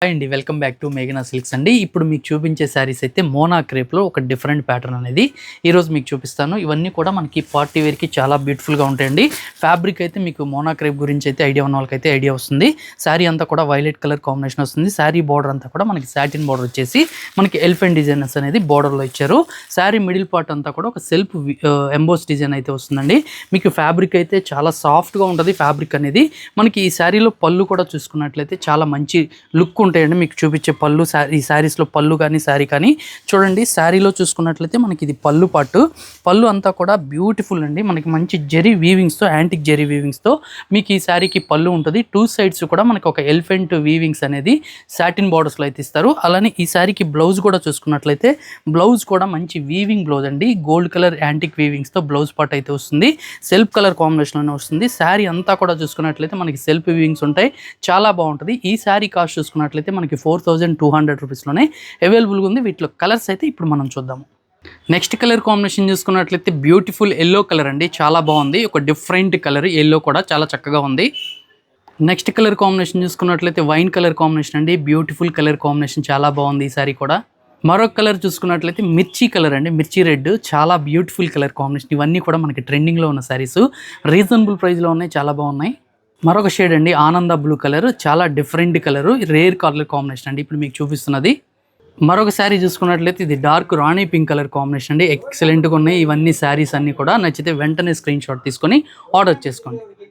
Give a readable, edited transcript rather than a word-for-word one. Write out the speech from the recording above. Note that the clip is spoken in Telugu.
హాయ్ అండి, వెల్కమ్ బ్యాక్ టు మేఘనా సిల్క్స్ అండి. ఇప్పుడు మీకు చూపించే శారీస్ అయితే మోనా క్రేప్లో ఒక డిఫరెంట్ ప్యాటర్న్ అనేది ఈరోజు మీకు చూపిస్తాను. ఇవన్నీ కూడా మనకి పార్టీ వేర్కి చాలా బ్యూటిఫుల్గా ఉంటాయండి. ఫ్యాబ్రిక్ అయితే మీకు మోనా క్రేప్ గురించి అయితే ఐడియా ఉన్న వాళ్ళకైతే ఐడియా వస్తుంది. శారీ అంతా కూడా వైలెట్ కలర్ కాంబినేషన్ వస్తుంది. శారీ బార్డర్ అంతా కూడా మనకి సాటిన్ బార్డర్ వచ్చేసి మనకి ఎలిఫెంట్ డిజైనర్స్ అనేది బార్డర్లో ఇచ్చారు. శారీ మిడిల్ పార్ట్ అంతా కూడా ఒక సెల్ఫ్ ఎంబోస్ డిజైన్ అయితే వస్తుందండి. మీకు ఫ్యాబ్రిక్ అయితే చాలా సాఫ్ట్గా ఉంటుంది. ఫ్యాబ్రిక్ అనేది మనకి ఈ శారీలో పళ్ళు కూడా చూసుకున్నట్లయితే చాలా మంచి లుక్ ఉంటాయండి. మీకు చూపించే పళ్ళు ఈ శారీస్లో పళ్ళు కానీ శారీ కానీ చూడండి. శారీలో చూసుకున్నట్లయితే మనకి ఇది పళ్ళు పాటు. పళ్ళు అంతా కూడా బ్యూటిఫుల్ అండి. మనకి మంచి జెరీ వీవింగ్స్తో, యాంటిక్ జెరీ వీవింగ్స్తో మీకు ఈ శారీకి పళ్ళు ఉంటుంది. టూ సైడ్స్ కూడా మనకి ఒక ఎలిఫెంట్ వీవింగ్స్ అనేది సాటిన్ బార్డర్స్లో అయితే ఇస్తారు. అలానే ఈ శారీకి బ్లౌజ్ కూడా చూసుకున్నట్లయితే బ్లౌజ్ కూడా మంచి వీవింగ్ బ్లౌజ్ అండి. గోల్డ్ కలర్ యాంటిక్ వీవింగ్స్తో బ్లౌజ్ పార్ట్ అయితే వస్తుంది. సెల్ఫ్ కలర్ కాంబినేషన్లోనే వస్తుంది. శారీ అంతా కూడా చూసుకున్నట్లయితే మనకి సెల్ఫ్ వీవింగ్స్ ఉంటాయి. చాలా బాగుంటుంది. ఈ శారీ కాస్ట్ చూసుకున్నట్లయితే మనకి 4200 రూపీస్లోనే అవైలబుల్గా ఉంది. వీటిలో కలర్స్ అయితే ఇప్పుడు మనం చూద్దాము. నెక్స్ట్ కలర్ కాంబినేషన్ చూసుకున్నట్లయితే బ్యూటిఫుల్ ఎల్లో కలర్ అండి. చాలా బాగుంది. ఒక డిఫరెంట్ కలర్ ఎల్లో కూడా చాలా చక్కగా ఉంది. నెక్స్ట్ కలర్ కాంబినేషన్ చూసుకున్నట్లయితే వైన్ కలర్ కాంబినేషన్ అండి. బ్యూటిఫుల్ కలర్ కాంబినేషన్, చాలా బాగుంది ఈ సారీ కూడా. మరొక కలర్ చూసుకున్నట్లయితే మిర్చి కలర్ అండి. మిర్చి రెడ్, చాలా బ్యూటిఫుల్ కలర్ కాంబినేషన్. ఇవన్నీ కూడా మనకి ట్రెండింగ్లో ఉన్న సారీస్, రీజనబుల్ ప్రైస్లో ఉన్నాయి, చాలా బాగున్నాయి. మరొక షేడ్ అండి ఆనంద బ్లూ కలర్, చాలా different colour, rare colour combination అండి ఇప్పుడు మీకు చూపిస్తున్నది. మరొక శారీ చూసుకున్నట్లయితే ఇది డార్క్ రాణి పింక్ కలర్ కాంబినేషన్ అండి. ఎక్సలెంట్గా ఉన్నాయి ఇవన్నీ శారీస్ అన్నీ కూడా. నచ్చితే వెంటనే స్క్రీన్ షాట్ తీసుకొని ఆర్డర్ చేసుకోండి.